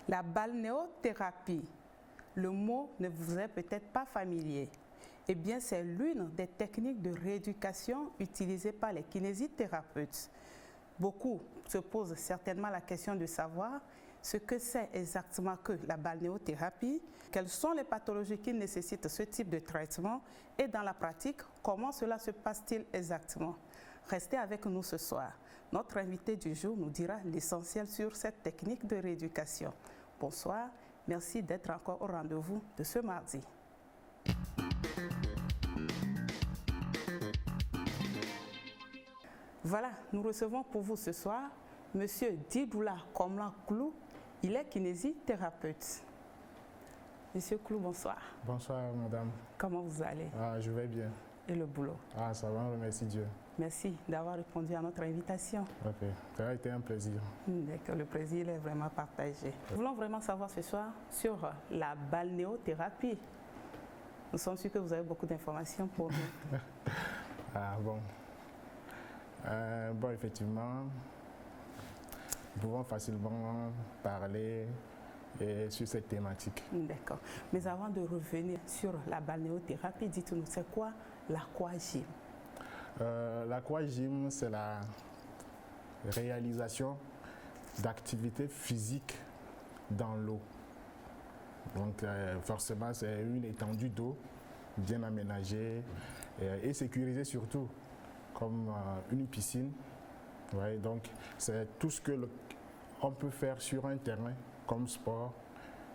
La balnéothérapie, le mot ne vous est peut-être pas familier. Eh bien, c'est l'une des techniques de rééducation utilisées par les kinésithérapeutes. Beaucoup se posent certainement la question de savoir ce que c'est exactement que la balnéothérapie, quelles sont les pathologies qui nécessitent ce type de traitement et dans la pratique, comment cela se passe-t-il exactement? Restez avec nous ce soir. Notre invité du jour nous dira l'essentiel sur cette technique de rééducation. Bonsoir, merci d'être encore au rendez-vous de ce mardi. Voilà, nous recevons pour vous ce soir M. Didoula Komlan Klou. Il est kinésithérapeute. Monsieur Klou, bonsoir. Bonsoir, madame. Comment vous allez? Je vais bien. Et le boulot? Ça va, remercie Dieu. Merci d'avoir répondu à notre invitation. Ok, ça a été un plaisir. D'accord, le plaisir est vraiment partagé. Nous voulons vraiment savoir ce soir sur la balnéothérapie. Nous sommes sûrs que vous avez beaucoup d'informations pour nous. Bon, effectivement, nous pouvons facilement parler sur cette thématique. D'accord. Mais avant de revenir sur la balnéothérapie, dites-nous, c'est quoi l'aquagym? L'aquagym, c'est la réalisation d'activités physiques dans l'eau. Donc, forcément, c'est une étendue d'eau bien aménagée et sécurisée surtout, comme une piscine. Ouais, donc, c'est tout ce que on peut faire sur un terrain comme sport,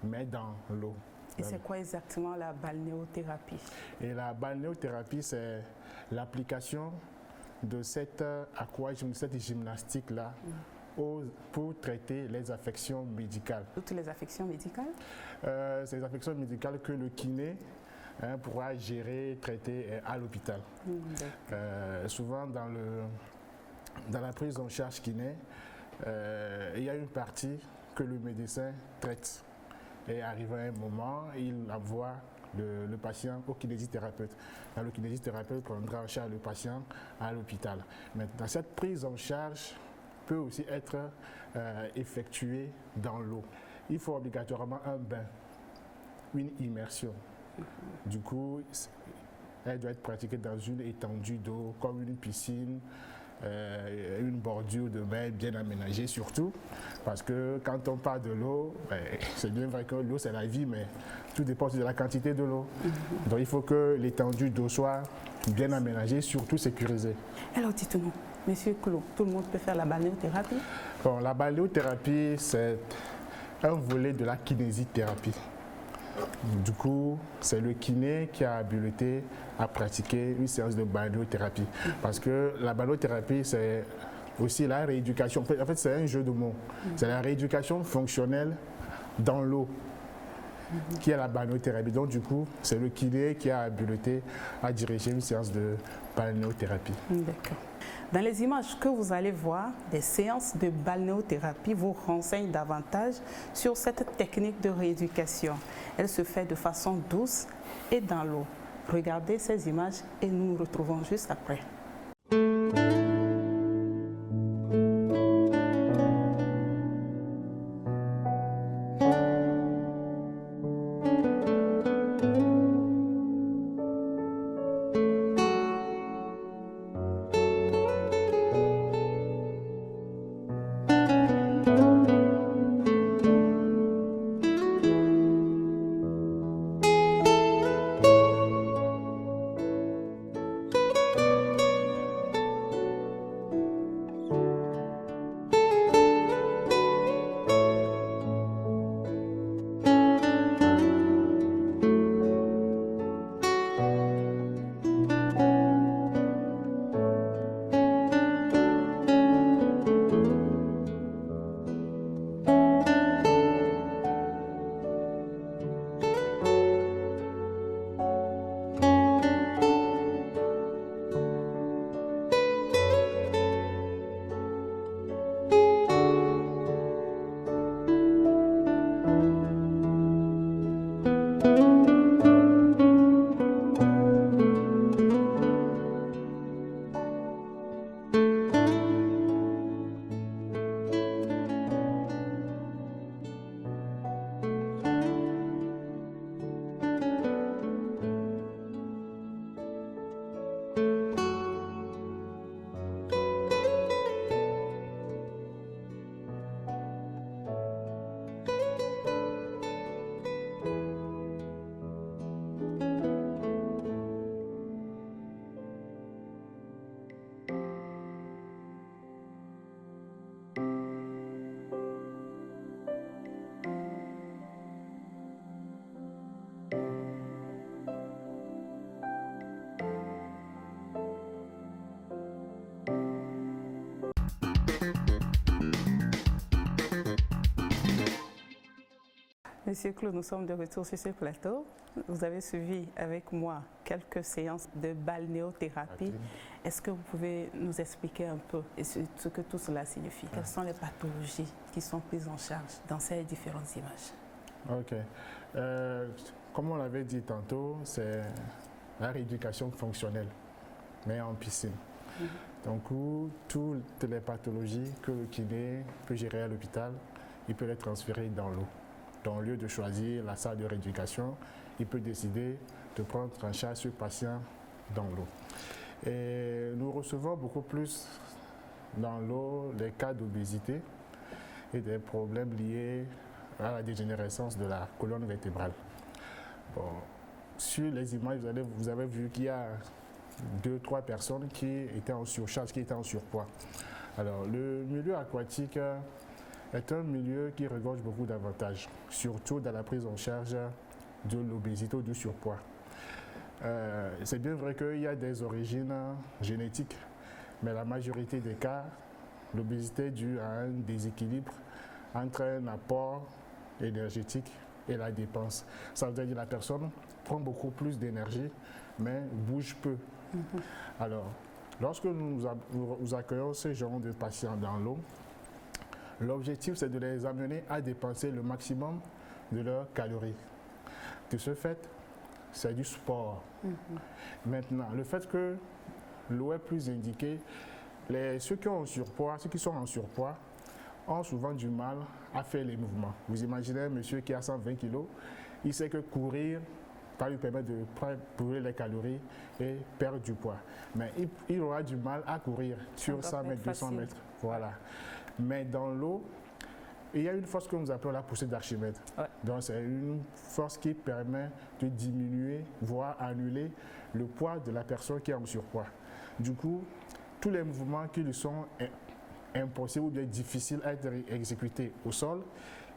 mais dans l'eau. Et c'est quoi exactement la balnéothérapie? Et la balnéothérapie, c'est l'application de cette aquagym, cette gymnastique-là pour traiter les affections médicales. Toutes les affections médicales? C'est les affections médicales que le kiné pourra gérer, traiter à l'hôpital. Souvent dans la prise en charge kiné, il y a une partie que le médecin traite. Et arrivé à un moment, il envoie le patient au kinésithérapeute. Le kinésithérapeute prendra en charge le patient à l'hôpital. Maintenant, cette prise en charge peut aussi être effectuée dans l'eau. Il faut obligatoirement un bain, une immersion. Du coup, elle doit être pratiquée dans une étendue d'eau, comme une piscine, une bordure de bain bien aménagée surtout, parce que quand on parle de l'eau, c'est bien vrai que l'eau c'est la vie, mais tout dépend aussi de la quantité de l'eau. Donc il faut que l'étendue d'eau soit bien aménagée, surtout sécurisée. Alors dites-nous, Monsieur Klou, tout le monde peut faire la balnéothérapie? Bon, la balnéothérapie, c'est un volet de la kinésithérapie. Du coup, c'est le kiné qui a habilité à pratiquer une séance de balnéothérapie. Parce que la balnéothérapie, c'est aussi la rééducation. En fait, c'est un jeu de mots. C'est la rééducation fonctionnelle dans l'eau qui est la balnéothérapie. Donc, du coup, c'est le kiné qui a habilité à diriger une séance de balnéothérapie. D'accord. Dans les images que vous allez voir, des séances de balnéothérapie vous renseignent davantage sur cette technique de rééducation. Elle se fait de façon douce et dans l'eau. Regardez ces images et nous nous retrouvons juste après. Monsieur Claude, nous sommes de retour sur ce plateau. Vous avez suivi avec moi quelques séances de balnéothérapie. Est-ce que vous pouvez nous expliquer un peu ce que tout cela signifie? Quelles sont les pathologies qui sont prises en charge dans ces différentes images? Ok. Comme on l'avait dit tantôt, c'est la rééducation fonctionnelle, mais en piscine. Donc, toutes les pathologies que le kiné peut gérer à l'hôpital, il peut les transférer dans l'eau. Donc, au lieu de choisir la salle de rééducation, il peut décider de prendre en charge ce patient dans l'eau. Et nous recevons beaucoup plus dans l'eau les cas d'obésité et des problèmes liés à la dégénérescence de la colonne vertébrale. Bon, sur les images, vous avez vu qu'il y a 2-3 personnes qui étaient en surcharge, qui étaient en surpoids. Alors, le milieu aquatique est un milieu qui regorge beaucoup d'avantages, surtout dans la prise en charge de l'obésité ou du surpoids. C'est bien vrai qu'il y a des origines génétiques, mais la majorité des cas, l'obésité est due à un déséquilibre entre un apport énergétique et la dépense. Ça veut dire que la personne prend beaucoup plus d'énergie, mais bouge peu. Alors, lorsque nous accueillons ce genre de patients dans l'eau, l'objectif c'est de les amener à dépenser le maximum de leurs calories. De ce fait, c'est du sport. Maintenant, le fait que l'eau est plus indiquée, ceux qui sont en surpoids ont souvent du mal à faire les mouvements. Vous imaginez un monsieur qui a 120 kg, il sait que courir va lui permettre de brûler les calories et perdre du poids. Mais il aura du mal à courir sur 100 mètres, 200 mètres. Voilà. Mais dans l'eau, il y a une force que nous appelons la poussée d'Archimède. Donc c'est une force qui permet de diminuer, voire annuler le poids de la personne qui est en surpoids. Du coup, tous les mouvements qui lui sont impossibles ou bien difficiles à être exécutés au sol,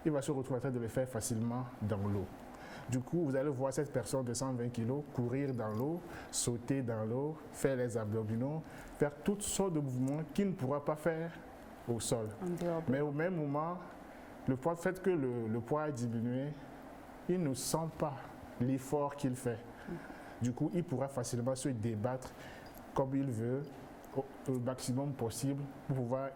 il va se retrouver en train de les faire facilement dans l'eau. Du coup, vous allez voir cette personne de 120 kg courir dans l'eau, sauter dans l'eau, faire les abdominaux, faire toutes sortes de mouvements qu'il ne pourra pas faire au sol. Mais au même moment, le fait que le poids a diminué, il ne sent pas l'effort qu'il fait. Du coup, il pourra facilement se débattre comme il veut, au maximum possible, pour pouvoir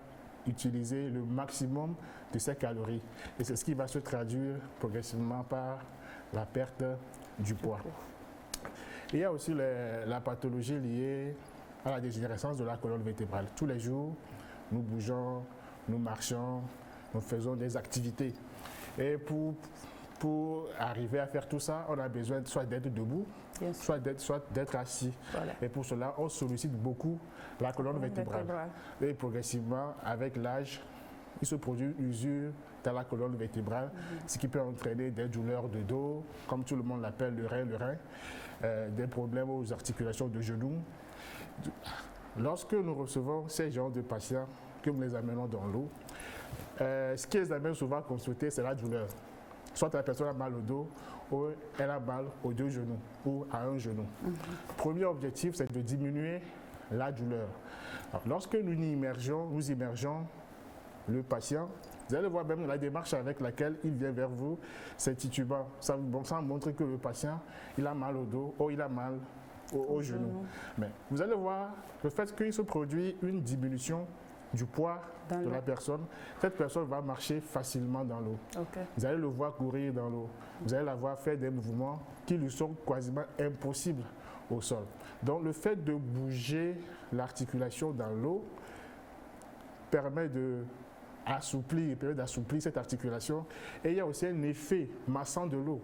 utiliser le maximum de ses calories. Et c'est ce qui va se traduire progressivement par la perte du poids. Il y a aussi la pathologie liée à la dégénérescence de la colonne vertébrale. Tous les jours, nous bougeons, nous marchons, nous faisons des activités. Et pour arriver à faire tout ça, on a besoin soit d'être debout, soit d'être assis. Voilà. Et pour cela, on sollicite beaucoup la colonne vertébrale. Et progressivement, avec l'âge, il se produit une usure dans la colonne vertébrale, ce qui peut entraîner des douleurs de dos, comme tout le monde l'appelle le rein, des problèmes aux articulations de genoux. Lorsque nous recevons ces genres de patients, que nous les amenons dans l'eau, ce qui les amène souvent à consulter, c'est la douleur. Soit la personne a mal au dos, ou elle a mal aux 2 genoux, ou à un genou. Premier objectif, c'est de diminuer la douleur. Alors, lorsque nous immergeons le patient, vous allez voir même la démarche avec laquelle il vient vers vous, c'est titubant. Ça montre que le patient, il a mal au dos, ou il a mal au genou. Mais vous allez voir le fait qu'il se produit une diminution du poids de la personne, cette personne va marcher facilement dans l'eau. Vous allez le voir courir dans l'eau. Vous allez la voir faire des mouvements qui lui sont quasiment impossibles au sol. Donc le fait de bouger l'articulation dans l'eau permet d'assouplir cette articulation. Et il y a aussi un effet massant de l'eau.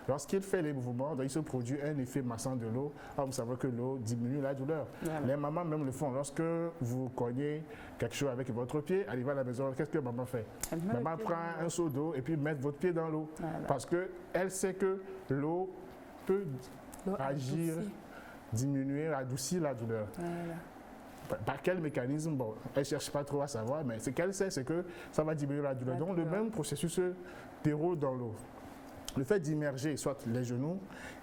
Lorsqu'il fait les mouvements, il se produit un effet massant de l'eau. Vous savez que l'eau diminue la douleur. Voilà. Les mamans même le font. Lorsque vous cognez quelque chose avec votre pied, arrivez à la maison, qu'est-ce que maman fait? Maman prend un seau d'eau et puis met votre pied dans l'eau. Voilà. Parce qu'elle sait que l'eau peut agir, diminuer, adoucir la douleur. Voilà. Par quel mécanisme? Bon, elle ne cherche pas trop à savoir, mais ce qu'elle sait, c'est que ça va diminuer la douleur. Donc le même processus se déroule dans l'eau. Le fait d'immerger soit les genoux,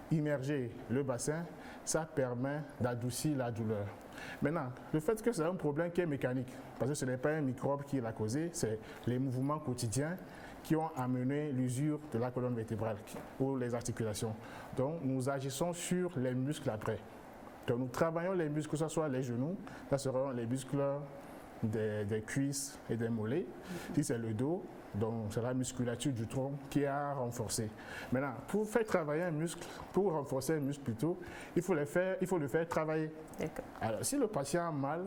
immerger le bassin, ça permet d'adoucir la douleur. Maintenant, le fait que c'est un problème qui est mécanique, parce que ce n'est pas un microbe qui l'a causé, c'est les mouvements quotidiens qui ont amené l'usure de la colonne vertébrale ou les articulations. Donc, nous agissons sur les muscles après. Donc, nous travaillons les muscles, que ce soit les genoux, ça seront les muscles des cuisses et des mollets. Si c'est le dos, donc c'est la musculature du tronc qui est à renforcer. Maintenant, pour faire travailler un muscle, pour renforcer un muscle plutôt, il faut le faire travailler. Alors, si le patient a mal,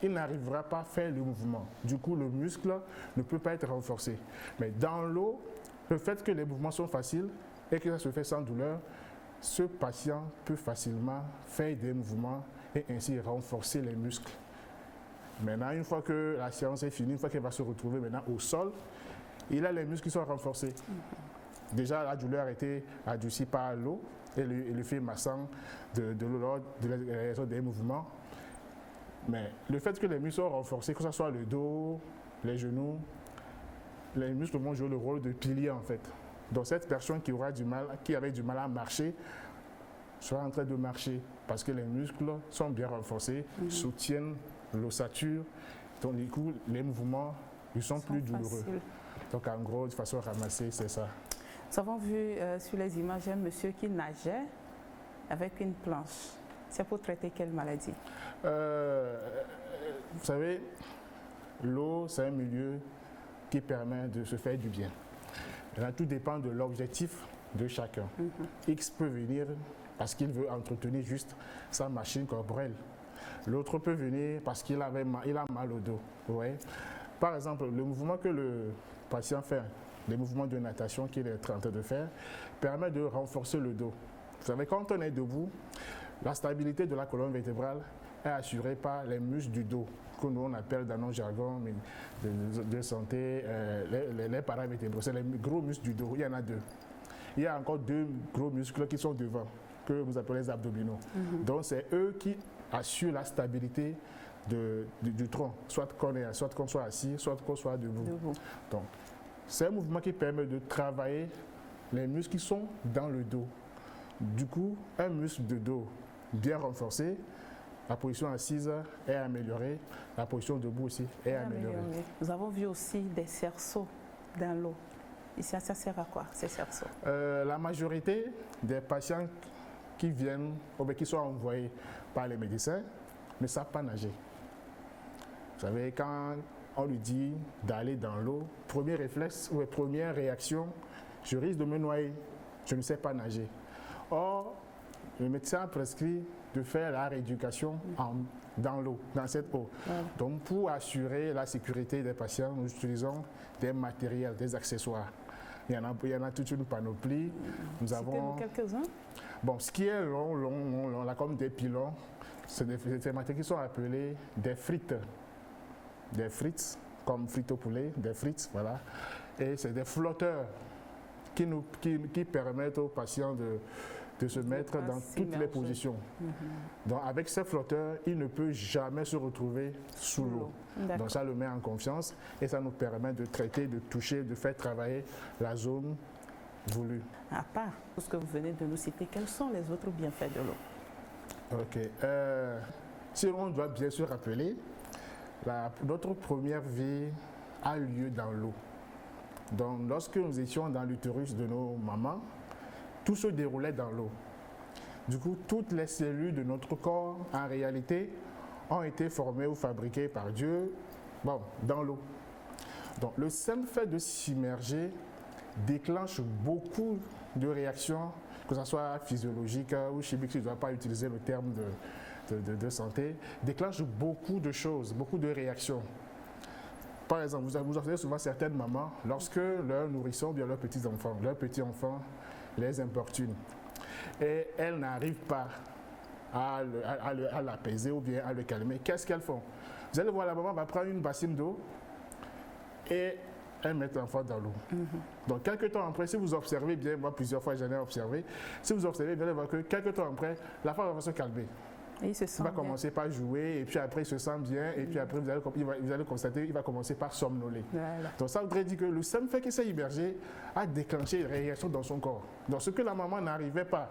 il n'arrivera pas à faire le mouvement. Du coup, le muscle ne peut pas être renforcé. Mais dans l'eau, le fait que les mouvements sont faciles et que ça se fait sans douleur, ce patient peut facilement faire des mouvements et ainsi renforcer les muscles. Maintenant, une fois que la séance est finie, une fois qu'il va se retrouver maintenant au sol, il a les muscles qui sont renforcés. Déjà, la douleur a été adoucie par l'eau et le fait massant de l'eau des mouvements. Mais le fait que les muscles soient renforcés, que ce soit le dos, les genoux, les muscles vont jouer le rôle de pilier en fait. Donc cette personne qui avait du mal à marcher, sera en train de marcher parce que les muscles sont bien renforcés, soutiennent l'ossature, donc du coup les mouvements ils sont plus douloureux. Donc en gros, de façon ramassée, c'est ça. Nous avons vu sur les images un monsieur qui nageait avec une planche. C'est pour traiter quelle maladie? Vous savez, l'eau, c'est un milieu qui permet de se faire du bien. Là, tout dépend de l'objectif de chacun. X peut venir parce qu'il veut entretenir juste sa machine corporelle. L'autre peut venir parce qu'il a mal au dos. Ouais. Par exemple, le mouvement que le patient fait, les mouvements de natation qu'il est en train de faire, permet de renforcer le dos. Vous savez, quand on est debout, la stabilité de la colonne vertébrale est assurée par les muscles du dos, que nous on appelle dans nos jargons de santé les paravertébraux. C'est les gros muscles du dos, il y en a deux. Il y a encore deux gros muscles qui sont devant, que vous appelez les abdominaux. Donc c'est eux qui assurent la stabilité du tronc, soit qu'on soit assis, soit qu'on soit debout. Donc c'est un mouvement qui permet de travailler les muscles qui sont dans le dos. Du coup, un muscle de dos bien renforcé, la position assise est améliorée, la position debout aussi est améliorée. Nous avons vu aussi des cerceaux dans l'eau. Ici, ça sert à quoi, ces cerceaux? La majorité des patients qui viennent, ou qui sont envoyés par les médecins, ne savent pas nager. Vous savez, quand on lui dit d'aller dans l'eau, premier réflexe ou première réaction, je risque de me noyer, je ne sais pas nager. Or, le médecin prescrit de faire la rééducation dans l'eau, dans cette eau. Donc, pour assurer la sécurité des patients, nous utilisons des matériels, des accessoires. Il y en a toute une panoplie. Nous avons quelques-uns. Bon, ce qui est long, là, comme des pilons, c'est des matériels qui sont appelés des frites. Des frites, comme frites au poulet, des frites, voilà. Et c'est des flotteurs qui permettent aux patients de se mettre dans toutes les positions. Donc avec ces flotteurs, il ne peut jamais se retrouver sous l'eau. Donc ça le met en confiance et ça nous permet de traiter, de toucher, de faire travailler la zone voulue. À part tout ce que vous venez de nous citer, quels sont les autres bienfaits de l'eau? Ok. Si on doit bien se rappeler, notre première vie a lieu dans l'eau. Donc lorsque nous étions dans l'utérus de nos mamans, tout se déroulait dans l'eau. Du coup, toutes les cellules de notre corps, en réalité, ont été formées ou fabriquées par Dieu dans l'eau. Donc, le simple fait de s'immerger déclenche beaucoup de réactions, que ce soit physiologiques ou chimiques, je ne dois pas utiliser le terme de santé, déclenche beaucoup de choses, beaucoup de réactions. Par exemple, vous observez souvent certaines mamans, lorsque leur nourrisson, bien leurs petits-enfants, les importunent et elles n'arrivent pas à l'apaiser ou bien à le calmer, qu'est-ce qu'elles font? Vous allez voir, la maman va prendre une bassine d'eau et elle met l'enfant dans l'eau. Donc, quelques temps après, si vous observez bien, moi plusieurs fois j'en ai observé, si vous observez, vous allez voir que quelques temps après, la femme va se calmer. Il va commencer par jouer et puis après il se sent bien et puis après vous allez constater qu'il va commencer par somnoler. Voilà. Donc ça voudrait dire que le simple fait qu'il s'est immergé a déclenché une réaction dans son corps. Donc ce que la maman n'arrivait pas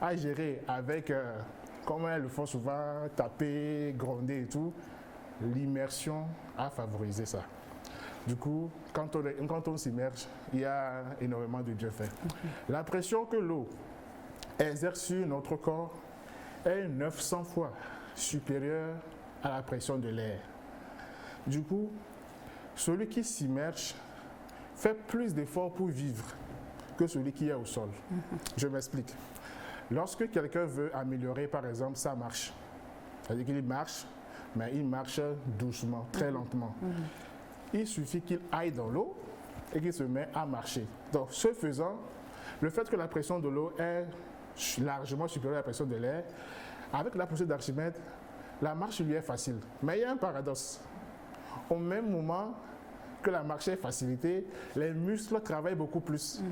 à gérer avec, comme elles le font souvent, taper, gronder et tout, l'immersion a favorisé ça. Du coup, quand on s'immerge, il y a énormément de bienfaits. La pression que l'eau exerce sur notre corps est 900 fois supérieure à la pression de l'air. Du coup, celui qui s'immerge fait plus d'efforts pour vivre que celui qui est au sol. Je m'explique. Lorsque quelqu'un veut améliorer, par exemple, sa marche, c'est-à-dire qu'il marche, mais il marche doucement, très lentement. Il suffit qu'il aille dans l'eau et qu'il se met à marcher. Donc, ce faisant, le fait que la pression de l'eau est largement supérieure à la pression de l'air, avec la poussée d'Archimède, la marche lui est facile. Mais il y a un paradoxe. Au même moment que la marche est facilitée, les muscles travaillent beaucoup plus.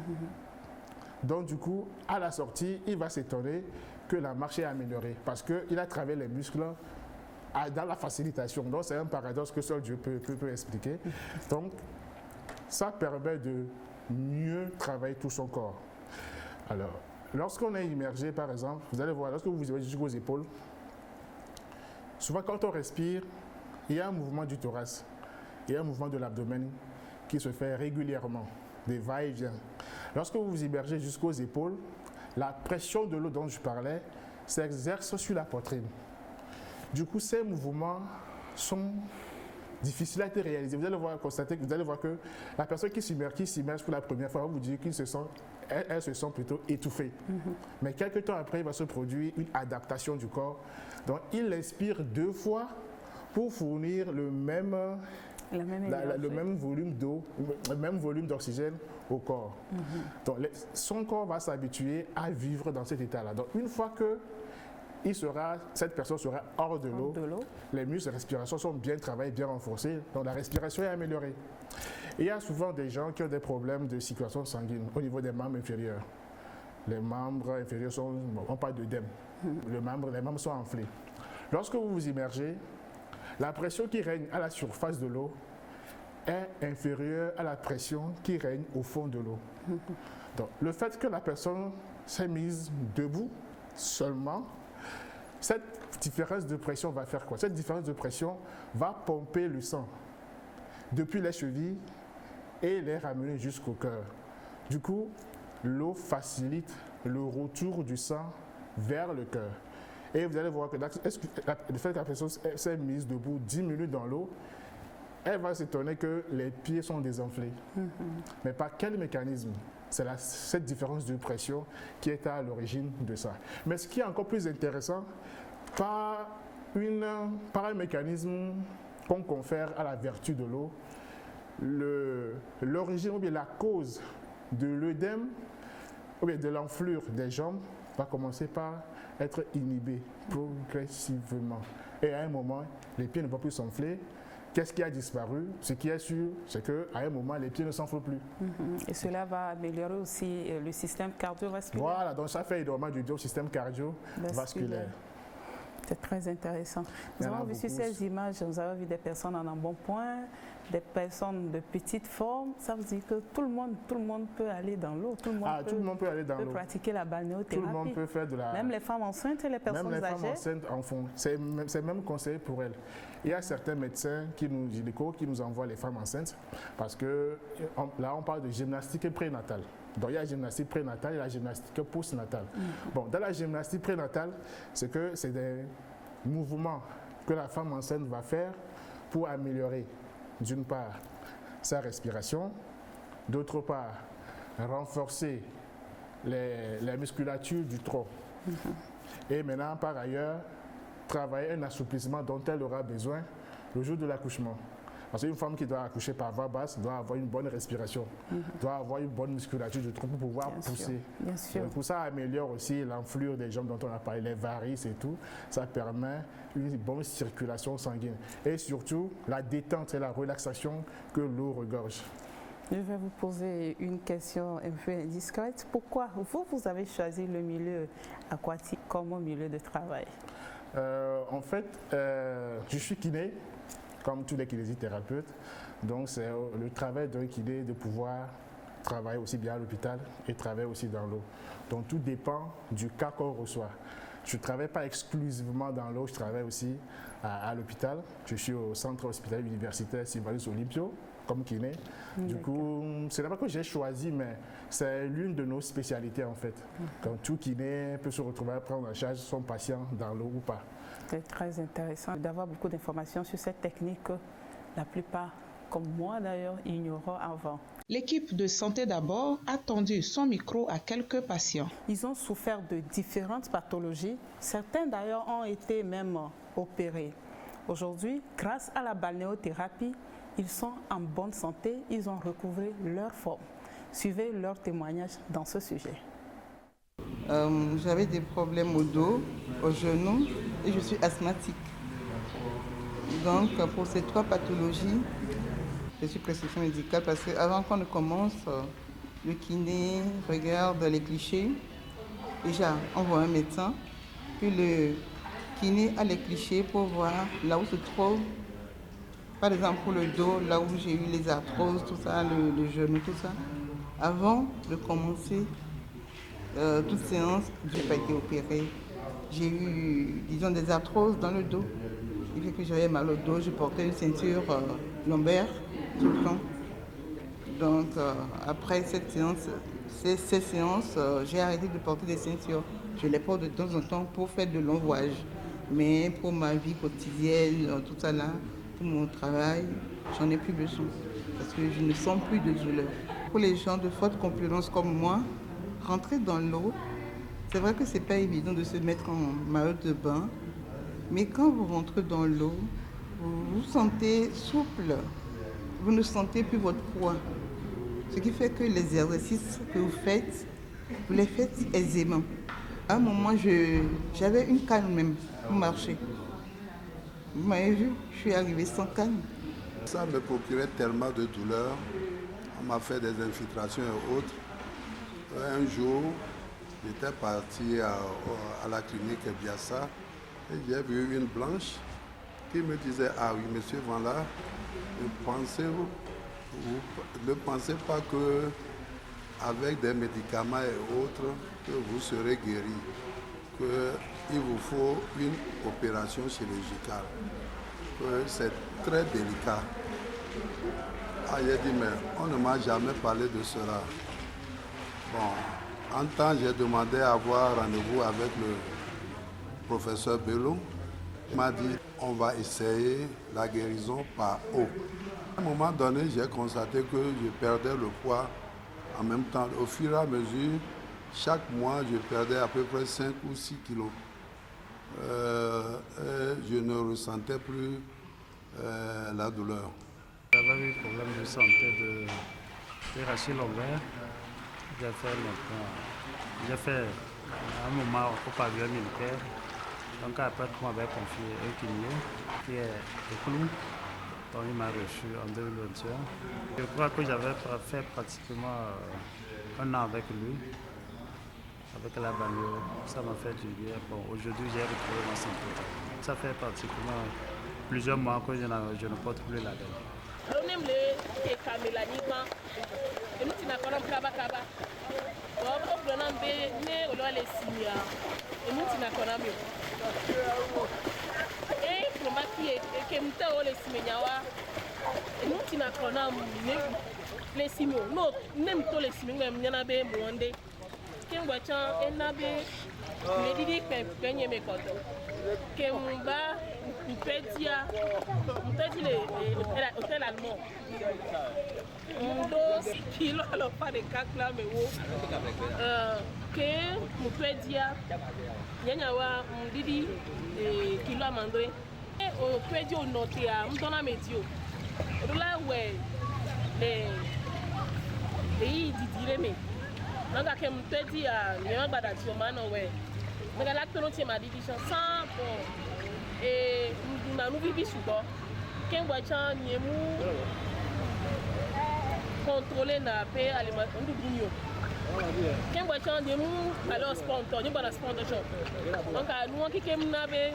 Donc du coup, à la sortie, il va s'étonner que la marche est améliorée parce qu'il a travaillé les muscles dans la facilitation. Donc c'est un paradoxe que seul Dieu peut expliquer. Donc ça permet de mieux travailler tout son corps. Alors, lorsqu'on est immergé, par exemple, vous allez voir, lorsque vous vous immergez jusqu'aux épaules, souvent quand on respire, il y a un mouvement du thorax, il y a un mouvement de l'abdomen qui se fait régulièrement, des va-et-vient. Lorsque vous vous immergez jusqu'aux épaules, la pression de l'eau dont je parlais s'exerce sur la poitrine. Du coup, ces mouvements sont difficiles à être réalisés. Vous allez voir que la personne qui s'immerge pour la première fois va vous dire qu'elle se sent plutôt étouffée. Mais quelques temps après, il va se produire une adaptation du corps. Donc, il inspire 2 fois pour fournir le même volume d'eau, le même volume d'oxygène au corps. Donc, son corps va s'habituer à vivre dans cet état-là. Donc, une fois que cette personne sera hors de l'eau, les muscles de respiration sont bien travaillés, bien renforcés, donc la respiration est améliorée. Et il y a souvent des gens qui ont des problèmes de circulation sanguine au niveau des membres inférieurs. Les membres inférieurs on parle d'œdème. Les membres sont enflés. Lorsque vous vous immergez, la pression qui règne à la surface de l'eau est inférieure à la pression qui règne au fond de l'eau. Donc, le fait que la personne s'est mise debout seulement, cette différence de pression va faire quoi? Cette différence de pression va pomper le sang depuis les chevilles et les ramener jusqu'au cœur. Du coup, l'eau facilite le retour du sang vers le cœur. Et vous allez voir que le fait que la personne s'est mise debout 10 minutes dans l'eau, elle va s'étonner que les pieds sont désenflés. Mais par quel mécanisme? C'est cette différence de pression qui est à l'origine de ça. Mais ce qui est encore plus intéressant, par un mécanisme qu'on confère à la vertu de l'eau, l'origine ou bien la cause de l'œdème ou bien de l'enflure des jambes va commencer par être inhibée progressivement. Et à un moment, les pieds ne vont plus s'enfler. Qu'est-ce qui a disparu? Ce qui est sûr, c'est qu'à un moment, les pieds ne s'enflent plus. Et cela va améliorer aussi le système cardiovasculaire. Voilà, donc ça fait énormément du bien au système cardiovasculaire. C'est très intéressant. Nous avons vu sur ces images, nous avons vu des personnes en embonpoint, des personnes de petite forme. Ça veut dire que tout le monde peut aller dans l'eau. Tout le monde peut aller dans l'eau. Pratiquer la balnéothérapie. Tout le monde peut faire de la... Même les femmes enceintes et les personnes âgées. Même les femmes enceintes en font. C'est même conseillé pour elles. Il y a certains médecins gynécos qui nous envoient les femmes enceintes parce que là, on parle de gymnastique prénatale. Donc, il y a la gymnastique prénatale et la gymnastique postnatale. Bon, dans la gymnastique prénatale, c'est des mouvements que la femme enceinte va faire pour améliorer, d'une part, sa respiration, d'autre part, renforcer les musculatures du tronc. Et maintenant, par ailleurs, travailler un assouplissement dont elle aura besoin le jour de l'accouchement. Parce qu'une femme qui doit accoucher par voie basse doit avoir une bonne respiration, doit avoir une bonne musculature du tronc pour pouvoir pousser. Bien sûr. Pour ça améliore aussi l'enflure des jambes dont on a parlé, les varices et tout. Ça permet une bonne circulation sanguine. Et surtout, la détente et la relaxation que l'eau regorge. Je vais vous poser une question un peu indiscrète. Pourquoi vous avez choisi le milieu aquatique comme milieu de travail? En fait, je suis kiné, comme tous les kinésithérapeutes. Donc, c'est le travail d'un kiné de pouvoir travailler aussi bien à l'hôpital et travailler aussi dans l'eau. Donc, tout dépend du cas qu'on reçoit. je ne travaille pas exclusivement dans l'eau, je travaille aussi à l'hôpital. Je suis au centre hospitalier universitaire Sylvanus Olympio comme kiné. Du coup, ce n'est pas que j'ai choisi, mais c'est l'une de nos spécialités en fait. Quand tout kiné peut se retrouver à prendre en charge son patient dans l'eau ou pas. C'est très intéressant d'avoir beaucoup d'informations sur cette technique que la plupart, comme moi d'ailleurs, ignoraient avant. L'équipe de Santé d'abord a tendu son micro à quelques patients. Ils ont souffert de différentes pathologies. Certains d'ailleurs ont été même opérés. Aujourd'hui, grâce à la balnéothérapie, ils sont en bonne santé, ils ont recouvré leur forme. Suivez leurs témoignages dans ce sujet. J'avais des problèmes au dos, au genou et je suis asthmatique. Donc pour ces 3 pathologies, je suis prescription médicale parce qu'avant qu'on ne commence, le kiné regarde les clichés. Déjà, on voit un médecin, puis le kiné a les clichés pour voir là où se trouve. Par exemple, pour le dos, là où j'ai eu les arthroses, tout ça, le genou, tout ça. Avant de commencer toute séance, je n'ai pas été opérée. J'ai eu, disons, des arthroses dans le dos. Il fait que j'avais mal au dos, je portais une ceinture lombaire tout le temps. Donc, après cette séance, ces séances, j'ai arrêté de porter des ceintures. Je les porte de temps en temps pour faire de longs voyages. Mais pour ma vie quotidienne, tout ça là, pour mon travail, j'en ai plus besoin parce que je ne sens plus de douleur. Pour les gens de forte corpulence comme moi, rentrer dans l'eau, c'est vrai que c'est pas évident de se mettre en maillot de bain, mais quand vous rentrez dans l'eau, vous vous sentez souple, vous ne sentez plus votre poids. Ce qui fait que les exercices que vous les faites aisément. À un moment, j'avais une canne même pour marcher. Vous m'avez vu, je suis arrivée sans canne. Ça me procurait tellement de douleurs. On m'a fait des infiltrations et autres. Un jour, j'étais parti à la clinique Biassa et j'ai vu une blanche qui me disait « Ah oui, monsieur Vanla, ne pensez pas que avec des médicaments et autres, que vous serez guéri, qu'il vous faut une opération chirurgicale, que c'est très délicat. » Ah, j'ai dit, mais on ne m'a jamais parlé de cela. Bon, en temps, j'ai demandé à avoir rendez-vous avec le professeur Bello. Il m'a dit, on va essayer la guérison par eau. À un moment donné, j'ai constaté que je perdais le poids en même temps. Au fur et à mesure, chaque mois, je perdais à peu près 5 ou 6 kilos. Je ne ressentais plus la douleur. J'avais eu un problème de santé de rachis lombaire. J'ai fait un moment au pavillon militaire. Donc après, on m'avait confié un kiné qui est de Clou. Donc il m'a reçu en 2021. Je crois que j'avais fait pratiquement un an avec lui, avec la balnéo. Ça m'a fait du bien. Bon, aujourd'hui, j'ai retrouvé ma santé. Ça fait pratiquement plusieurs mois que je ne porte plus la dent. contrôler na pe alimentation du bugno. Quand on change de nous, alors sponsor, nous pas sponsor. Donc nous qui kem na be,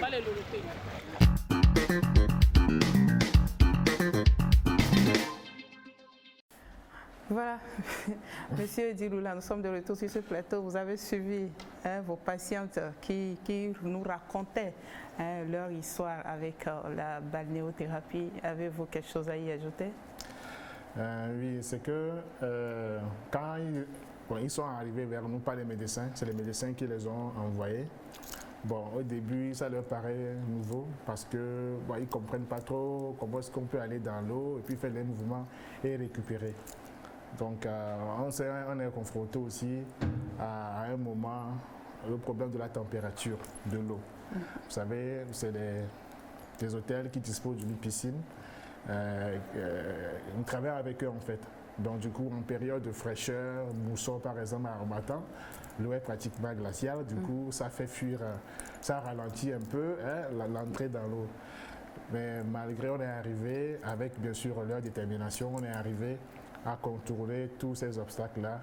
pas les loroter. Voilà, Monsieur Diloula, nous sommes de retour sur ce plateau. Vous avez suivi vos patientes qui nous racontaient leur histoire avec la balnéothérapie. Avez-vous quelque chose à y ajouter? Oui, c'est que quand ils sont arrivés vers nous, pas les médecins, c'est les médecins qui les ont envoyés. Bon, au début, ça leur paraît nouveau parce que ils ne comprennent pas trop comment est-ce qu'on peut aller dans l'eau et puis faire les mouvements et récupérer. Donc, on est confronté aussi à un moment le problème de la température de l'eau. Vous savez, c'est des hôtels qui disposent d'une piscine. On travaille avec eux en fait. Donc du coup, en période de fraîcheur, mousson par exemple à Harmattan, l'eau est pratiquement glaciale. Du coup, ça fait fuir, ça ralentit un peu l'entrée dans l'eau. Mais malgré, on est arrivé, avec bien sûr leur détermination, on est arrivé à contourner tous ces obstacles-là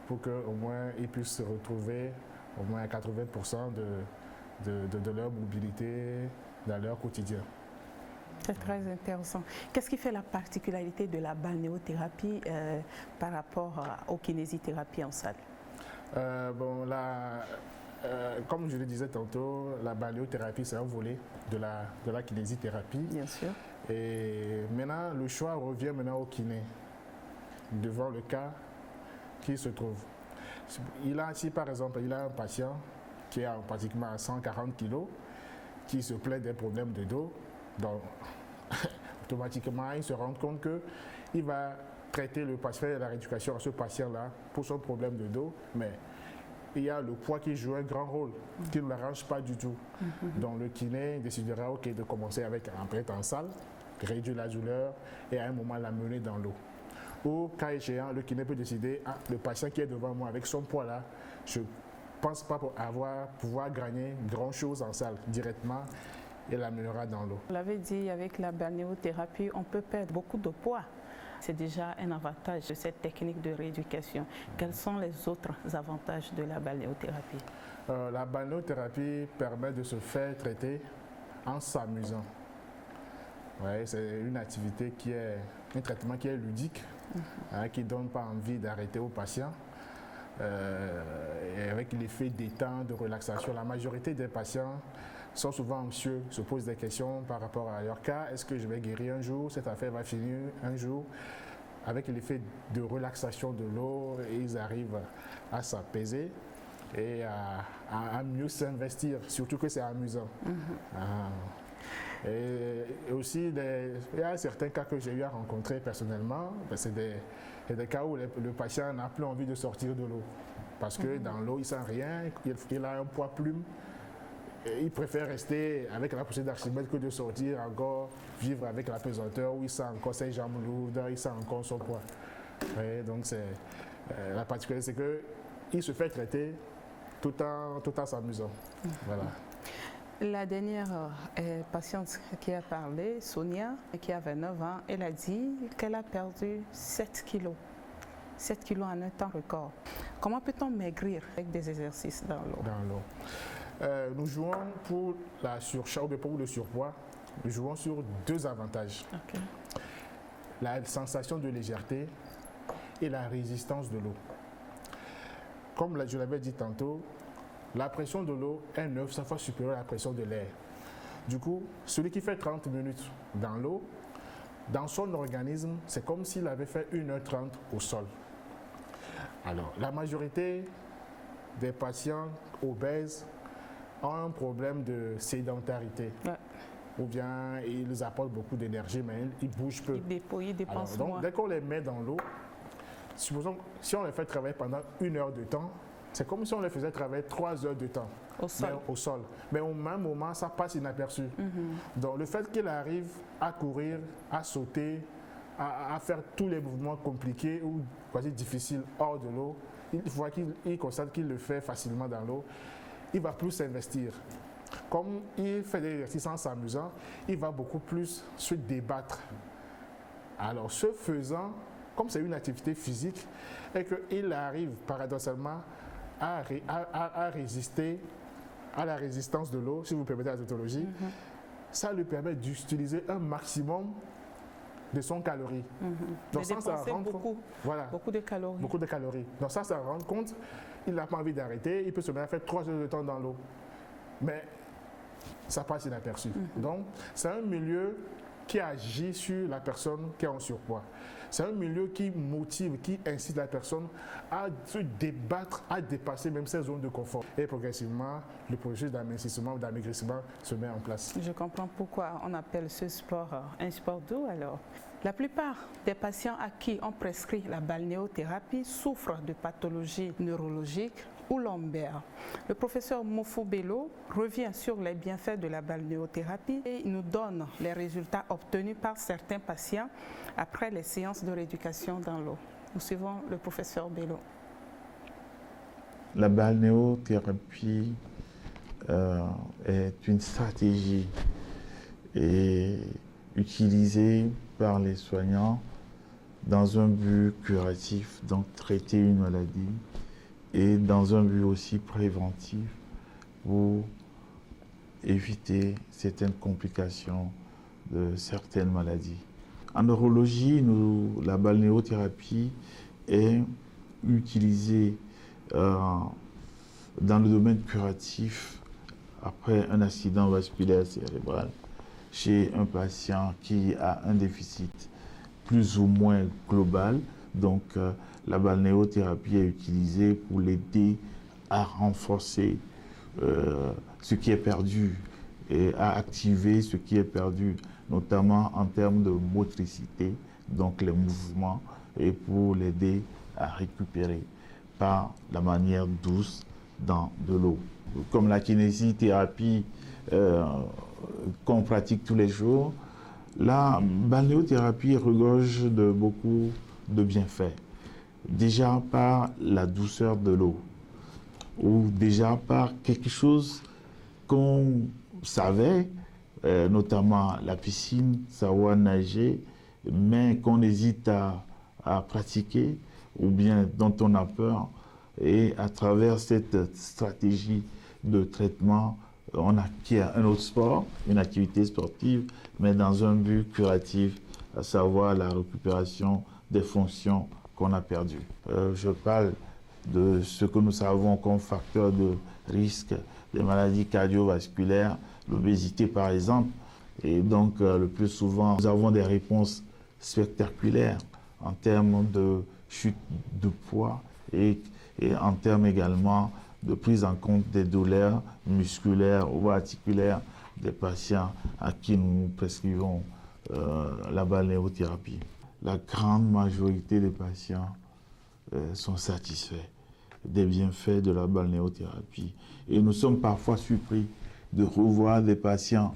pour qu'au moins ils puissent se retrouver au moins à 80% de leur mobilité dans leur quotidien. C'est très intéressant. Qu'est-ce qui fait la particularité de la balnéothérapie par rapport aux kinésithérapies en salle? Comme je le disais tantôt, la balnéothérapie, c'est un volet de la kinésithérapie. Bien sûr. Et maintenant, le choix revient maintenant au kiné, devant le cas qui se trouve. Si par exemple, il a un patient qui est pratiquement à 140 kg, qui se plaint des problèmes de dos, donc automatiquement, il se rend compte qu'il va traiter le patient, la rééducation à ce patient-là pour son problème de dos, mais il y a le poids qui joue un grand rôle, qui ne l'arrange pas du tout. Donc le kiné décidera de commencer avec un prêtre en salle, réduire la douleur et à un moment l'amener dans l'eau. Ou cas échéant, le kiné peut décider, le patient qui est devant moi avec son poids là, je ne pense pas pouvoir gagner grand chose en salle directement. Et l'amènera dans l'eau. Vous l'avez dit, avec la balnéothérapie, on peut perdre beaucoup de poids. C'est déjà un avantage de cette technique de rééducation. Quels sont les autres avantages de la balnéothérapie? La balnéothérapie permet de se faire traiter en s'amusant. Ouais, c'est une activité un traitement qui est ludique, qui ne donne pas envie d'arrêter au patient. Et avec l'effet détente, de relaxation, la majorité des patients sont souvent anxieux, se posent des questions par rapport à leur cas. Est-ce que je vais guérir un jour? Cette affaire va finir un jour? Avec l'effet de relaxation de l'eau, ils arrivent à s'apaiser et à mieux s'investir, surtout que c'est amusant. Et aussi, il y a certains cas que j'ai eu à rencontrer personnellement, c'est des cas où le patient n'a plus envie de sortir de l'eau. Parce que dans l'eau, il ne sent rien, il a un poids plume. Il préfère rester avec la poussée d'Archimède que de sortir encore, vivre avec la pesanteur où il sent encore ses jambes lourdes, il sent encore son poids. Et donc la particularité, c'est qu'il se fait traiter tout en s'amusant. Voilà. La dernière patiente qui a parlé, Sonia, qui a 29 ans, elle a dit qu'elle a perdu 7 kilos. 7 kilos en un temps record. Comment peut-on maigrir avec des exercices dans l'eau? Dans l'eau. Nous jouons pour la surcharge ou pour le surpoids, nous jouons sur deux avantages. Okay. La sensation de légèreté et la résistance de l'eau. Comme je l'avais dit tantôt, la pression de l'eau est 900 fois supérieure à la pression de l'air. Du coup, celui qui fait 30 minutes dans l'eau, dans son organisme, c'est comme s'il avait fait 1h30 au sol. Alors, la majorité des patients obèses ont un problème de sédentarité. Ouais. Ou bien ils apportent beaucoup d'énergie, mais ils bougent peu. Ils dépensent moins. Donc, dès qu'on les met dans l'eau, supposons si on les fait travailler pendant 1 heure de temps, c'est comme si on les faisait travailler 3 heures de temps au sol. Mais au même moment, ça passe inaperçu. Donc, le fait qu'il arrive à courir, à sauter, à faire tous les mouvements compliqués ou quasi difficiles hors de l'eau, il voit qu'il constate qu'il le fait facilement dans l'eau, il va plus s'investir. Comme il fait des exercices en s'amusant, il va beaucoup plus se débattre. Alors, ce faisant, comme c'est une activité physique, et qu'il arrive paradoxalement à résister à la résistance de l'eau, si vous permettez la tautologie, ça lui permet d'utiliser un maximum de son calorie. Donc ça rend beaucoup de calories. Beaucoup de calories. Donc ça rend compte il n'a pas envie d'arrêter, il peut se mettre à faire 3 heures de temps dans l'eau. Mais ça passe inaperçu. Donc, c'est un milieu qui agit sur la personne qui est en surpoids. C'est un milieu qui motive, qui incite la personne à se débattre, à dépasser même ses zones de confort. Et progressivement, le processus d'amincissement ou d'amaigrissement se met en place. Je comprends pourquoi on appelle ce sport un sport doux alors. La plupart des patients à qui on prescrit la balnéothérapie souffrent de pathologies neurologiques ou lombaires. Le professeur Mofo Bello revient sur les bienfaits de la balnéothérapie et nous donne les résultats obtenus par certains patients après les séances de rééducation dans l'eau. Nous suivons le professeur Bello. La balnéothérapie est une stratégie utilisée par les soignants dans un but curatif, donc traiter une maladie, et dans un but aussi préventif pour éviter certaines complications de certaines maladies. En neurologie, la balnéothérapie est utilisée dans le domaine curatif après un accident vasculaire cérébral chez un patient qui a un déficit plus ou moins global. Donc, la balnéothérapie est utilisée pour l'aider à renforcer ce qui est perdu et à activer ce qui est perdu, notamment en termes de motricité, donc les mouvements, et pour l'aider à récupérer par la manière douce dans de l'eau. Comme la kinésithérapie qu'on pratique tous les jours, la balnéothérapie regorge de beaucoup de bienfaits. Déjà par la douceur de l'eau, ou déjà par quelque chose qu'on savait, notamment la piscine, savoir nager, mais qu'on hésite à pratiquer, ou bien dont on a peur. Et à travers cette stratégie de traitement, on acquiert un autre sport, une activité sportive, mais dans un but curatif, à savoir la récupération des fonctions qu'on a perdues. Je parle de ce que nous savons comme facteur de risque des maladies cardiovasculaires, l'obésité par exemple. Et donc, le plus souvent, nous avons des réponses spectaculaires en termes de chute de poids et en termes également de prise en compte des douleurs musculaires ou articulaires des patients à qui nous prescrivons la balnéothérapie. La grande majorité des patients sont satisfaits des bienfaits de la balnéothérapie. Et nous sommes parfois surpris de revoir des patients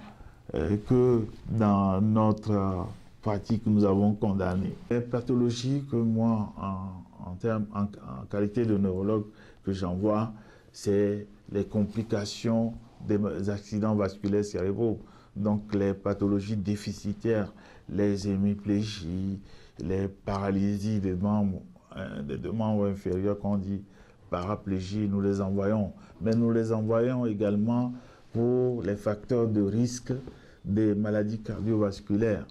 que dans notre pratique nous avons condamnés. Les pathologies que moi, en qualité de neurologue, que j'en vois, c'est les complications des accidents vasculaires cérébraux, donc les pathologies déficitaires, les hémiplégies, les paralysies des deux membres inférieurs qu'on dit paraplégie, nous les envoyons. Mais nous les envoyons également pour les facteurs de risque des maladies cardiovasculaires.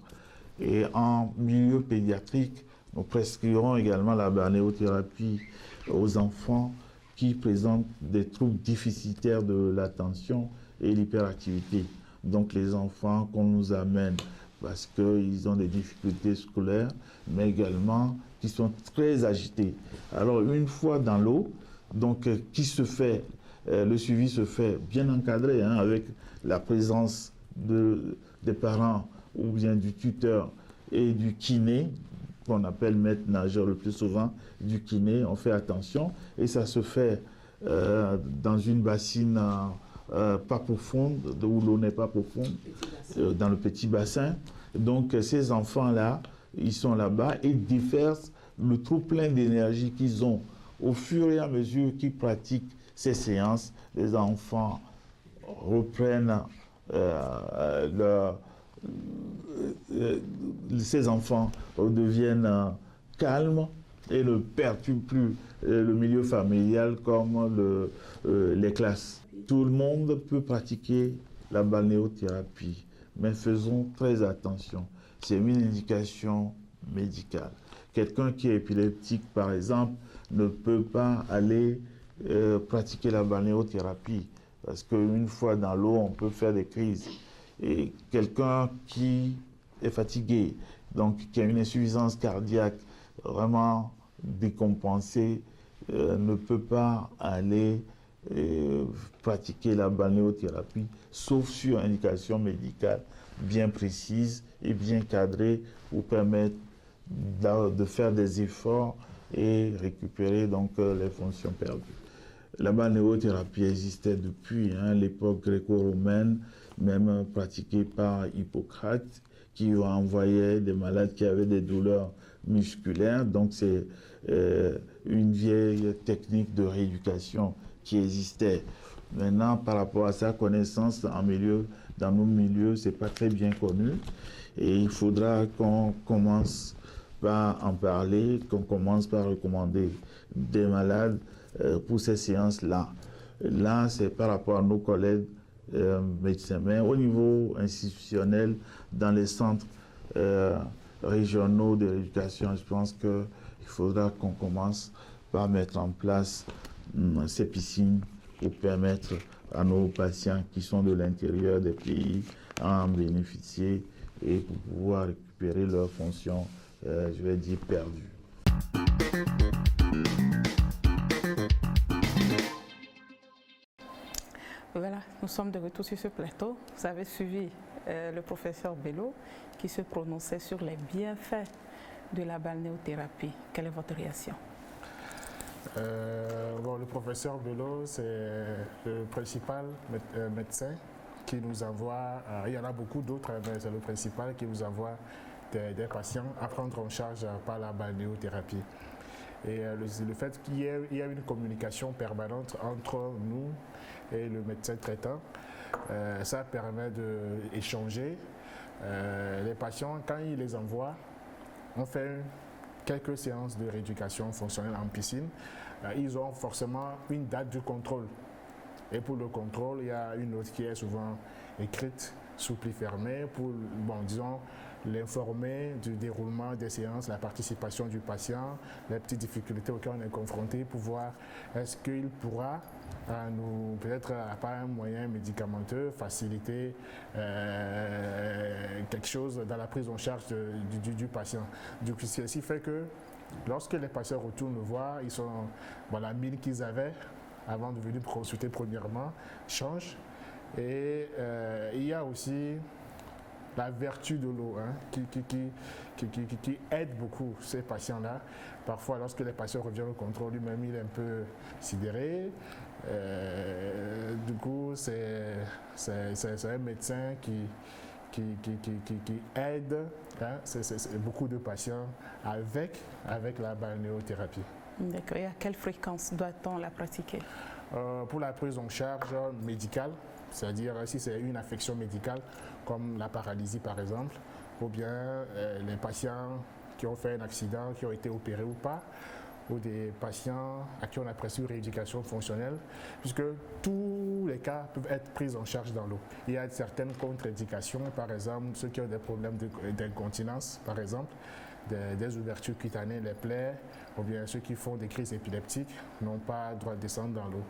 Et en milieu pédiatrique, nous prescrivons également la balnéothérapie aux enfants qui présentent des troubles déficitaires de l'attention et l'hyperactivité. Donc les enfants qu'on nous amène parce qu'ils ont des difficultés scolaires, mais également qui sont très agités. Alors une fois dans l'eau, donc le suivi se fait bien encadré, avec la présence des parents ou bien du tuteur et du kiné, qu'on appelle maître nageur le plus souvent, du kiné, on fait attention et ça se fait dans une bassine pas profonde, où l'eau n'est pas profonde, dans le petit bassin. Donc ces enfants-là, ils sont là-bas et déversent le trop plein d'énergie qu'ils ont. Au fur et à mesure qu'ils pratiquent ces séances, les enfants reprennent ces enfants deviennent calmes et ne perturbent plus le milieu familial comme les classes. Tout le monde peut pratiquer la balnéothérapie, mais faisons très attention. C'est une indication médicale. Quelqu'un qui est épileptique, par exemple, ne peut pas aller pratiquer la balnéothérapie. Parce qu'une fois dans l'eau, on peut faire des crises. Et quelqu'un qui est fatigué, donc qui a une insuffisance cardiaque vraiment décompensée, ne peut pas aller pratiquer la balnéothérapie, sauf sur indication médicale bien précise et bien cadrée pour permettre de faire des efforts et récupérer donc les fonctions perdues. La balnéothérapie existait depuis l'époque gréco-romaine, même pratiquée par Hippocrate, qui envoyait des malades qui avaient des douleurs musculaires. Donc c'est une vieille technique de rééducation qui existait. Maintenant, par rapport à sa connaissance dans nos milieux, c'est pas très bien connu. Et il faudra qu'on commence par en parler, qu'on commence par recommander des malades pour ces séances-là. Là, c'est par rapport à nos collègues médecins. Mais au niveau institutionnel, dans les centres régionaux de rééducation, je pense qu'il faudra qu'on commence par mettre en place ces piscines pour permettre à nos patients qui sont de l'intérieur des pays à en bénéficier et pour pouvoir récupérer leurs fonctions, je vais dire, perdues. Voilà, nous sommes de retour sur ce plateau. Vous avez suivi le professeur Bello qui se prononçait sur les bienfaits de la balnéothérapie. Quelle est votre réaction? Le professeur Bello, c'est le principal médecin qui nous envoie, il y en a beaucoup d'autres, mais c'est le principal qui nous envoie des patients à prendre en charge par la balnéothérapie. Et le fait qu'il y ait une communication permanente entre nous et le médecin traitant, ça permet d'échanger. Les patients, quand ils les envoient, on fait quelques séances de rééducation fonctionnelle en piscine. Ils ont forcément une date de contrôle. Et pour le contrôle, il y a une note qui est souvent écrite sous pli fermé pour, disons, l'informer du déroulement des séances, la participation du patient, les petites difficultés auxquelles on est confronté pour voir est-ce qu'il pourra nous, peut-être par un moyen médicamenteux, faciliter quelque chose dans la prise en charge du patient. Donc, ceci fait que lorsque les patients retournent nous voir, ils sont, la mine qu'ils avaient avant de venir consulter premièrement change. Et il y a aussi la vertu de l'eau qui aide beaucoup ces patients-là. Parfois, lorsque les patients reviennent au contrôle, lui-même, il est un peu sidéré. Du coup, c'est un médecin qui aide beaucoup de patients avec la balnéothérapie. D'accord. Et à quelle fréquence doit-on la pratiquer? Pour la prise en charge médicale, c'est-à-dire si c'est une affection médicale comme la paralysie par exemple, ou bien les patients qui ont fait un accident, qui ont été opérés ou pas, ou des patients à qui on a prescrit une rééducation fonctionnelle, puisque tous les cas peuvent être pris en charge dans l'eau. Il y a certaines contre-indications, par exemple ceux qui ont des problèmes d'incontinence, par exemple, des ouvertures cutanées, les plaies, ou bien ceux qui font des crises épileptiques n'ont pas le droit de descendre dans l'eau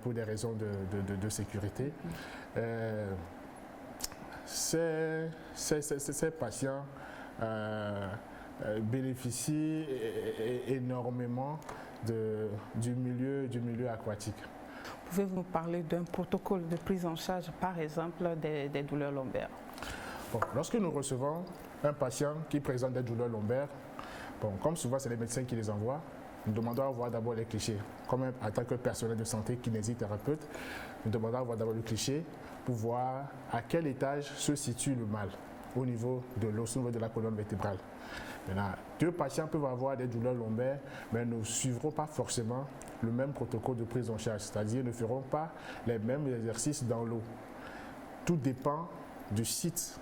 pour des raisons de sécurité. Ces patients bénéficient énormément du milieu aquatique. Pouvez-vous nous parler d'un protocole de prise en charge, par exemple, des douleurs lombaires? Lorsque nous recevons un patient qui présente des douleurs lombaires, comme souvent c'est les médecins qui les envoient, nous demandons à voir d'abord les clichés. Comme en tant que personnel de santé, kinésithérapeute, nous demandons à voir d'abord le cliché pour voir à quel étage se situe le mal au niveau de l'os, au niveau de la colonne vertébrale. Maintenant, deux patients peuvent avoir des douleurs lombaires, mais ne suivront pas forcément le même protocole de prise en charge, c'est-à-dire ne feront pas les mêmes exercices dans l'eau. Tout dépend du site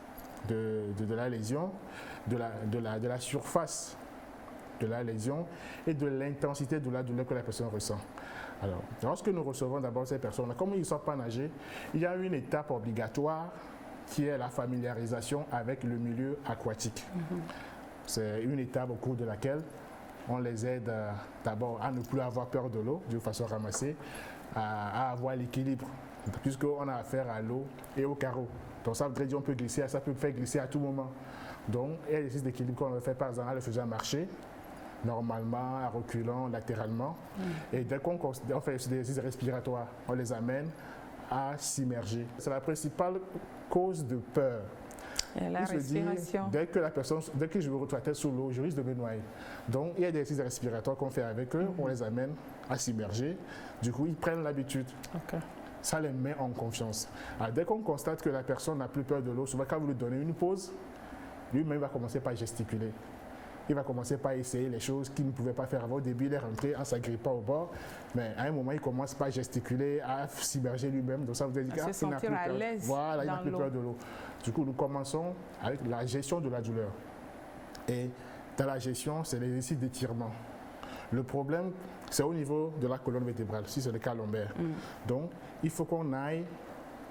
de la lésion, de la surface de la lésion et de l'intensité de la douleur que la personne ressent. Alors, lorsque nous recevons d'abord ces personnes, comme ils ne savent pas nager, il y a une étape obligatoire qui est la familiarisation avec le milieu aquatique. C'est une étape au cours de laquelle on les aide d'abord à ne plus avoir peur de l'eau, de façon ramassée, à avoir l'équilibre, puisqu'on a affaire à l'eau et au carreau. Donc ça veut dire qu'on peut glisser, ça peut faire glisser à tout moment. Donc, il y a des exercices d'équilibre qu'on fait par exemple en le faisant marcher, normalement, en reculant latéralement. Et dès qu'on fait des exercices respiratoires, on les amène à s'immerger. C'est la principale cause de peur. Et la respiration. Dès que je me retrouve la tête sous l'eau, je risque de me noyer. Donc, il y a des exercices respiratoires qu'on fait avec eux, on les amène à s'immerger. Du coup, ils prennent l'habitude. Okay. Ça les met en confiance. Alors, dès qu'on constate que la personne n'a plus peur de l'eau, souvent quand vous lui donnez une pause, lui-même va commencer par gesticuler. Il va commencer par essayer les choses qu'il ne pouvait pas faire avant. Au début, il est rentré en s'agrippant au bord, mais à un moment, il commence par gesticuler, à s'immerger lui-même. Donc ça veut dire qu'il n'a plus peur. Voilà, il n'a plus peur de l'eau. Du coup, nous commençons avec la gestion de la douleur. Et dans la gestion, c'est l'exercice d'étirement. Le problème, c'est au niveau de la colonne vertébrale, si c'est le cas lombaire. Donc, il faut qu'on aille.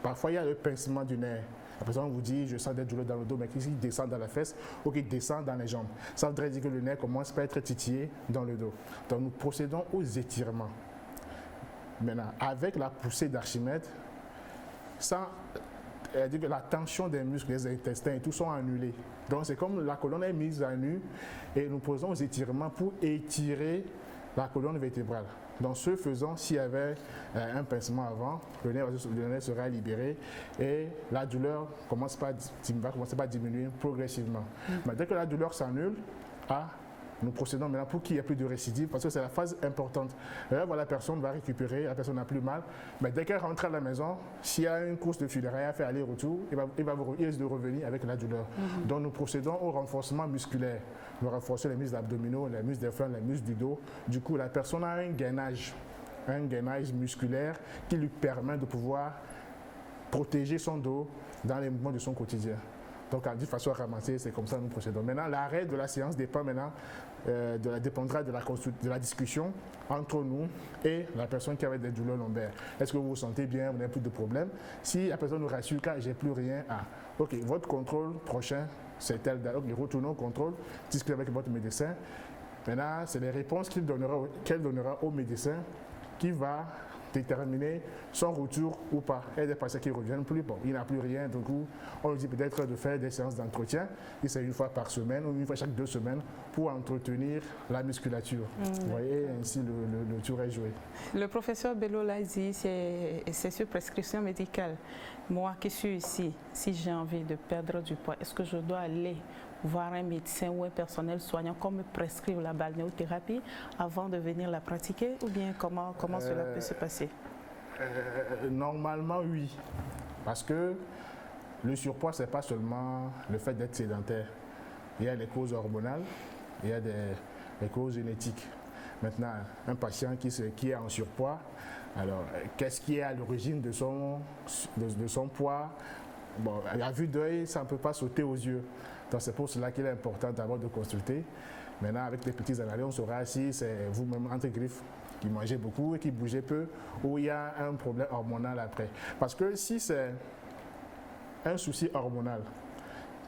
Parfois, il y a le pincement du nerf. La personne vous dit, je sens des douleurs dans le dos, mais qui descend dans la fesse ou qui descend dans les jambes. Ça voudrait dire que le nerf commence par être titillé dans le dos. Donc, nous procédons aux étirements. Maintenant, avec la poussée d'Archimède, la tension des muscles, les intestins et tout sont annulés. Donc, c'est comme la colonne est mise à nu et nous posons aux étirements pour étirer la colonne vertébrale. Donc, ce faisant, s'il y avait un pincement avant, le nerf sera libéré et la douleur va commencer par diminuer progressivement. Mais dès que la douleur s'annule, nous procédons maintenant pour qu'il n'y ait plus de récidive, parce que c'est la phase importante. Là, la personne va récupérer, la personne n'a plus mal, mais dès qu'elle rentre à la maison, s'il y a une course de funérailles à faire aller-retour, il risque de revenir avec la douleur. Donc, nous procédons au renforcement musculaire. Nous renforçons les muscles abdominaux, les muscles des flancs, les muscles du dos. Du coup, la personne a un gainage musculaire qui lui permet de pouvoir protéger son dos dans les mouvements de son quotidien. Donc, de façon ramassée, c'est comme ça que nous procédons. Maintenant, l'arrêt de la séance dépendra de la discussion entre nous et la personne qui avait des douleurs lombaires. Est-ce que vous vous sentez bien, vous n'avez plus de problème? Si la personne nous rassure, car j'ai plus rien, ok, votre contrôle prochain, c'est tel date. Ok, retournons au contrôle, discutez avec votre médecin. Maintenant, c'est les réponses qu'elle donnera au médecin qui va déterminer son retour ou pas. Il y a des patients qui ne reviennent plus, bon, il n'a plus rien, donc on lui dit peut-être de faire des séances d'entretien, et c'est une fois par semaine ou une fois chaque 2 semaines pour entretenir la musculature. Vous voyez, ainsi le tour est joué. Le professeur Bello l'a dit, c'est sur prescription médicale. Moi qui suis ici, si j'ai envie de perdre du poids, est-ce que je dois aller voir un médecin ou un personnel soignant comme me prescrire la balnéothérapie avant de venir la pratiquer, ou bien comment cela peut se passer? Normalement, oui. Parce que le surpoids, ce n'est pas seulement le fait d'être sédentaire. Il y a les causes hormonales, il y a les causes génétiques. Maintenant, un patient qui est en surpoids, alors qu'est-ce qui est à l'origine de son poids? Bon, à vue d'œil, ça ne peut pas sauter aux yeux. Donc c'est pour cela qu'il est important d'abord de consulter. Maintenant, avec les petites analyses, on saura si c'est vous-même entre griffes qui mangez beaucoup et qui bougez peu, ou il y a un problème hormonal après. Parce que si c'est un souci hormonal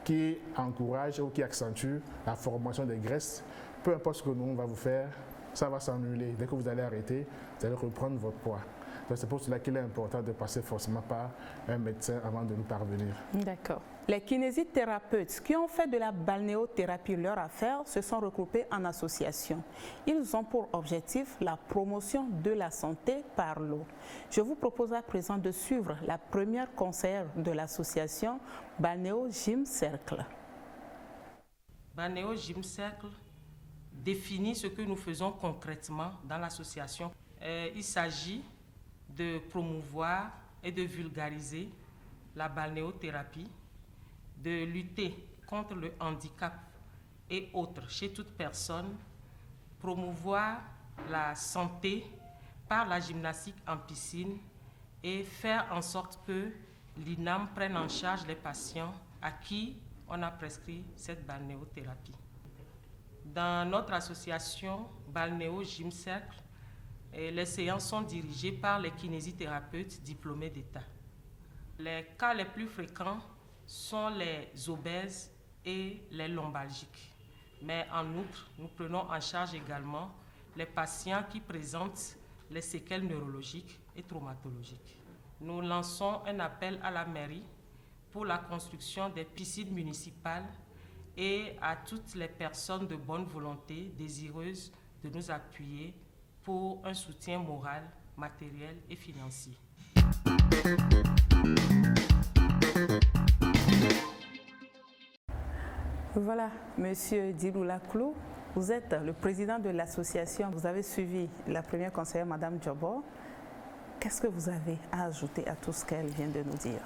qui encourage ou qui accentue la formation des graisses, peu importe ce que nous on va vous faire, ça va s'annuler. Dès que vous allez arrêter, vous allez reprendre votre poids. Donc c'est pour cela qu'il est important de passer forcément par un médecin avant de nous parvenir. D'accord. Les kinésithérapeutes qui ont fait de la balnéothérapie leur affaire se sont regroupés en association. Ils ont pour objectif la promotion de la santé par l'eau. Je vous propose à présent de suivre la première conseillère de l'association Balnéo Gym Cercle. Balnéo Gym Cercle définit ce que nous faisons concrètement dans l'association. Il s'agit de promouvoir et de vulgariser la balnéothérapie, de lutter contre le handicap et autres chez toute personne, promouvoir la santé par la gymnastique en piscine et faire en sorte que l'INAM prenne en charge les patients à qui on a prescrit cette balnéothérapie. Dans notre association Balnéo Gym Cercle, les séances sont dirigées par les kinésithérapeutes diplômés d'État. Les cas les plus fréquents sont les obèses et les lombalgiques. Mais en outre, nous prenons en charge également les patients qui présentent les séquelles neurologiques et traumatologiques. Nous lançons un appel à la mairie pour la construction des piscines municipales et à toutes les personnes de bonne volonté désireuses de nous appuyer pour un soutien moral, matériel et financier. Voilà, Monsieur Djiloula Clou, vous êtes le président de l'association. Vous avez suivi la première conseillère, Madame Djobor. Qu'est-ce que vous avez à ajouter à tout ce qu'elle vient de nous dire?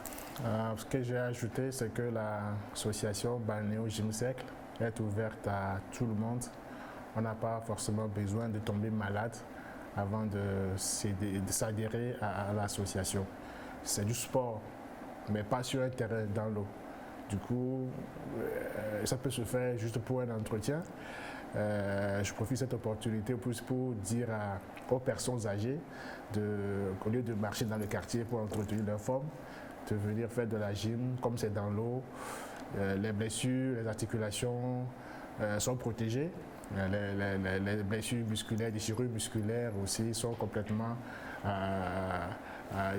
Ce que j'ai ajouté, c'est que l'association Balnéo Gymsec est ouverte à tout le monde. On n'a pas forcément besoin de tomber malade avant de s'adhérer à l'association. C'est du sport, mais pas sur un terrain dans l'eau. Du coup, ça peut se faire juste pour un entretien. Je profite de cette opportunité pour dire aux personnes âgées, au lieu de marcher dans le quartier pour entretenir leur forme, de venir faire de la gym, comme c'est dans l'eau. Les blessures, les articulations sont protégées. Les blessures musculaires, déchirures musculaires aussi sont complètement,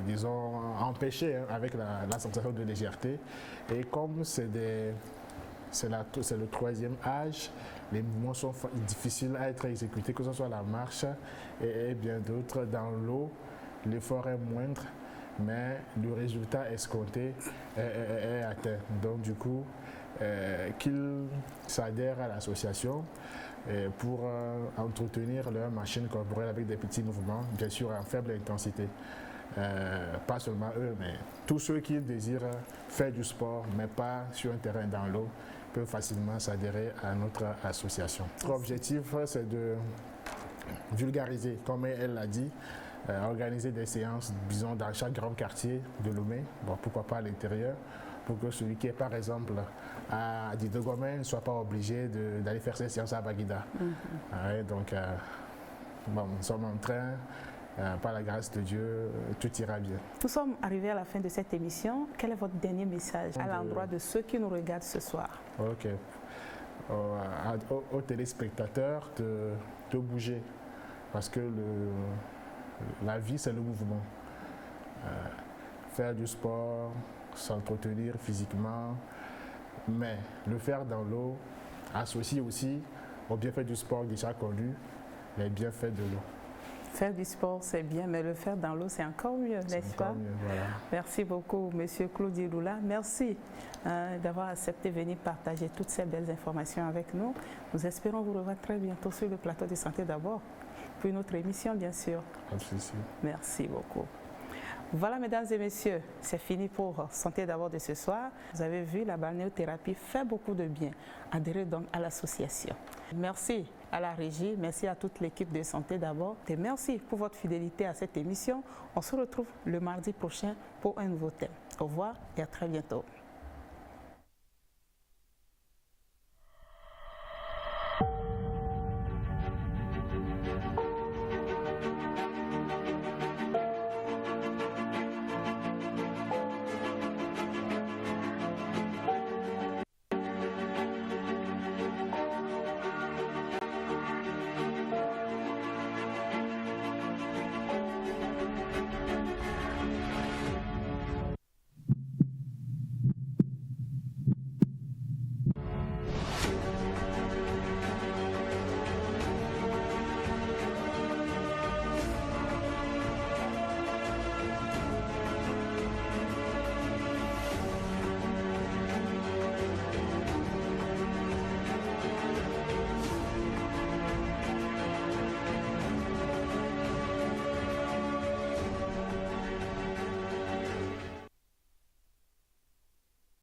disons, empêchées avec la sensation de légèreté. Et comme c'est le 3e âge, les mouvements sont difficiles à être exécutés, que ce soit la marche et bien d'autres. Dans l'eau, l'effort est moindre, mais le résultat escompté est atteint. Donc du coup, qu'ils s'adhèrent à l'association pour entretenir leur machine corporelle avec des petits mouvements, bien sûr en faible intensité. Pas seulement eux, mais tous ceux qui désirent faire du sport, mais pas sur un terrain dans l'eau, peuvent facilement s'adhérer à notre association. Notre objectif, c'est de vulgariser, comme elle l'a dit, organiser des séances, disons, dans chaque grand quartier de Lomé, bon, pourquoi pas à l'intérieur, pour que celui qui est par exemple à Didogomé ne soit pas obligé d'aller faire ses séances à Baguida. Donc, bon, nous sommes en train, par la grâce de Dieu, tout ira bien. Nous sommes arrivés à la fin de cette émission. Quel est votre dernier message à l'endroit de ceux qui nous regardent ce soir? Ok. Aux téléspectateurs de bouger, parce que la vie, c'est le mouvement. Faire du sport, s'entretenir physiquement, mais le faire dans l'eau associe aussi aux bienfaits du sport déjà connus, les bienfaits de l'eau. Faire du sport, c'est bien, mais le faire dans l'eau, c'est encore mieux, n'est-ce pas? Voilà. Merci beaucoup, Monsieur Claude Djiloula. Merci d'avoir accepté de venir partager toutes ces belles informations avec nous. Nous espérons vous revoir très bientôt sur le plateau de Santé d'abord, pour une autre émission, bien sûr. Merci beaucoup. Voilà, mesdames et messieurs, c'est fini pour Santé d'abord de ce soir. Vous avez vu, la balnéothérapie fait beaucoup de bien. Adhérez donc à l'association. Merci à la régie, merci à toute l'équipe de Santé d'abord et merci pour votre fidélité à cette émission. On se retrouve le mardi prochain pour un nouveau thème. Au revoir et à très bientôt.